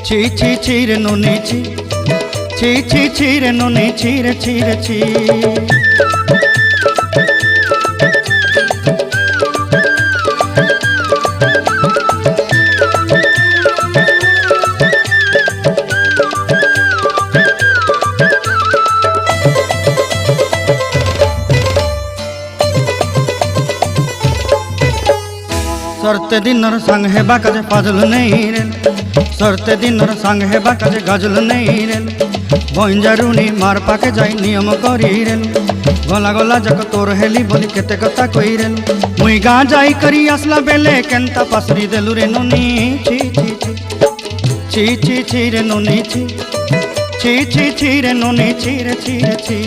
ছি ছি ছি রে নুনি ছি, ছি ছি ছি রে নুনি ছি রে ছি রে ছি। सरते दिनर संग हेबा काजे फाजल नहीं रे, सरते दिनर संग हेबा काजे गजल नहीं रे। बंजारुनी मार पाके जाई नियम करी रे, गला गला जक तोर हेली बोली केते कथा कई रे। मुई गाँ जाई करी आसला बेले केंता पासरी देलु रे नुनी छी छी छी, छी छी छी रे नुनी छी, छी छी छी रे नुनी छी रे छी रे छी।